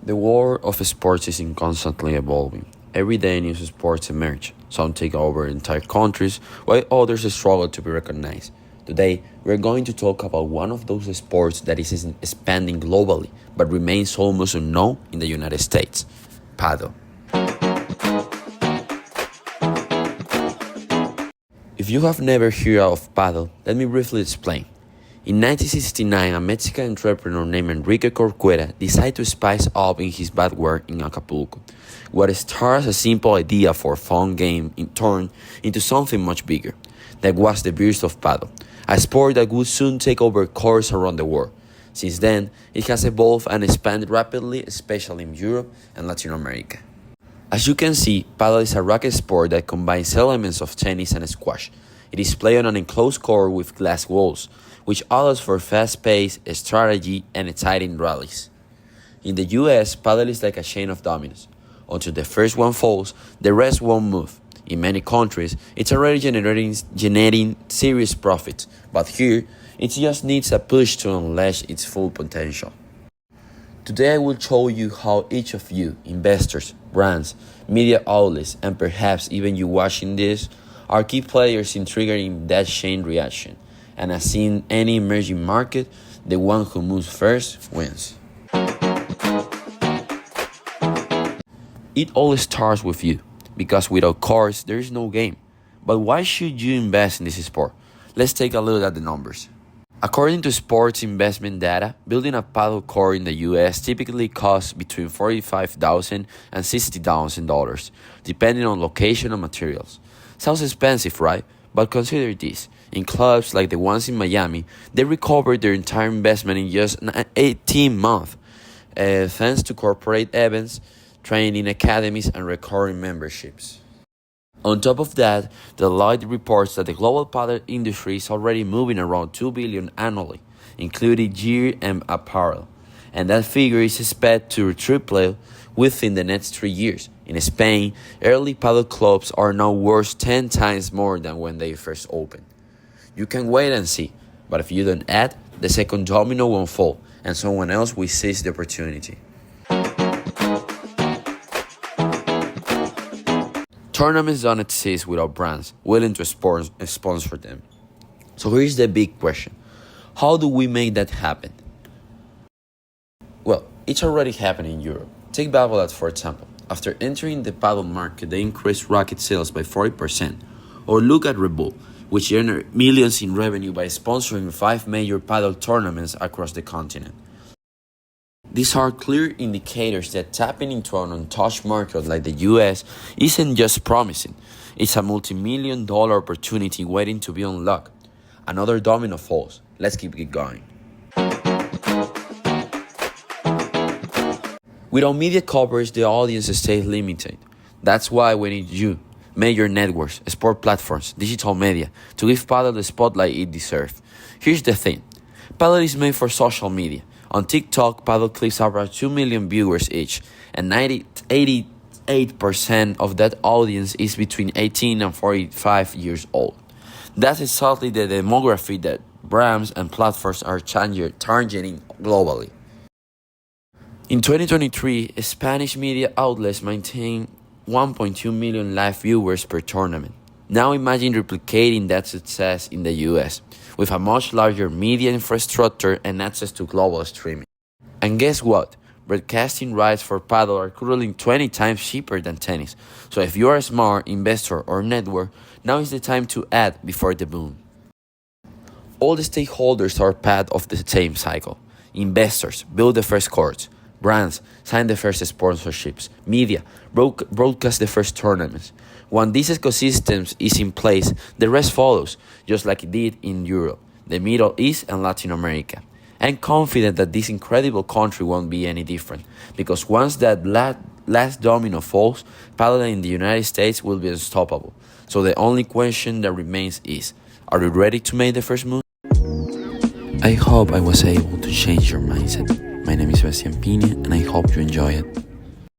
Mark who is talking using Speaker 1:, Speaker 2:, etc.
Speaker 1: The world of sports is constantly evolving. Every day new sports emerge. Some take over entire countries, while others struggle to be recognized. Today, we're going to talk about one of those sports that is expanding globally, but remains almost unknown in the United States: Padel. If you have never heard of Padel, let me briefly explain. In 1969, a Mexican entrepreneur named Enrique Corcuera decided to spice up in his backyard in Acapulco. What started as a simple idea for a fun game turned into something much bigger. That was the birth of Padel, a sport that would soon take over courts around the world. Since then, it has evolved and expanded rapidly, especially in Europe and Latin America. As you can see, Padel is a racket sport that combines elements of tennis and squash. It is played on an enclosed court with glass walls, which allows for fast pace, strategy, and exciting rallies. In the US, Padel is like a chain of dominoes. Until the first one falls, the rest won't move. In many countries, it's already generating serious profit, but here, it just needs a push to unleash its full potential. Today I will show you how each of you, investors, brands, media outlets, and perhaps even you watching this, are key players in triggering that chain reaction. And as in any emerging market, the one who moves first wins. It all starts with you, because without cards, there is no game. But why should you invest in this sport? Let's take a look at the numbers. According to sports investment data, building a paddle court in the US typically costs between $45,000 and $60,000, depending on location and materials. Sounds expensive, right? But consider this. In clubs like the ones in Miami, they recovered their entire investment in just 18 months, thanks to corporate events, training academies, and recurring memberships. On top of that, Deloitte reports that the global paddle industry is already moving around $2 billion annually, including gear and apparel, and that figure is expected to triple within the next 3 years. In Spain, early paddle clubs are now worth 10 times more than when they first opened. You can wait and see, but if you don't act, the second domino won't fall, and someone else will seize the opportunity. Tournaments don't exist without brands willing to sponsor them. So here's the big question. How do we make that happen? Well, it's already happening in Europe. Take Babolat for example. After entering the paddle market, they increased racket sales by 40%. Or look at Red Bull, which generated millions in revenue by sponsoring 5 major paddle tournaments across the continent. These are clear indicators that tapping into an untouched market like the US isn't just promising, it's a multi-million-dollar opportunity waiting to be unlocked. Another domino falls. Let's keep it going. Without media coverage, the audience stays limited. That's why we need you, major networks, sport platforms, digital media, to give Padel the spotlight it deserves. Here's the thing. Padel is made for social media. On TikTok, Padel clips average 2 million viewers each, and 88% of that audience is between 18 and 45 years old. That's exactly the demography that brands and platforms are targeting globally. In 2023, Spanish media outlets maintain 1.2 million live viewers per tournament. Now imagine replicating that success in the US, with a much larger media infrastructure and access to global streaming. And guess what? Broadcasting rights for Padel are currently 20 times cheaper than tennis. So if you are a smart investor or network, now is the time to act before the boom. All the stakeholders are part of the same cycle. Investors build the first courts. Brands sign the first sponsorships. Media broadcast the first tournaments. When this ecosystem is in place, the rest follows, just like it did in Europe, the Middle East, and Latin America. I'm confident that this incredible country won't be any different, because once that last domino falls, paddling in the United States will be unstoppable. So the only question that remains is, are you ready to make the first move? I hope I was able to change your mindset. My name is Sebastian Pina, and I hope you enjoy it.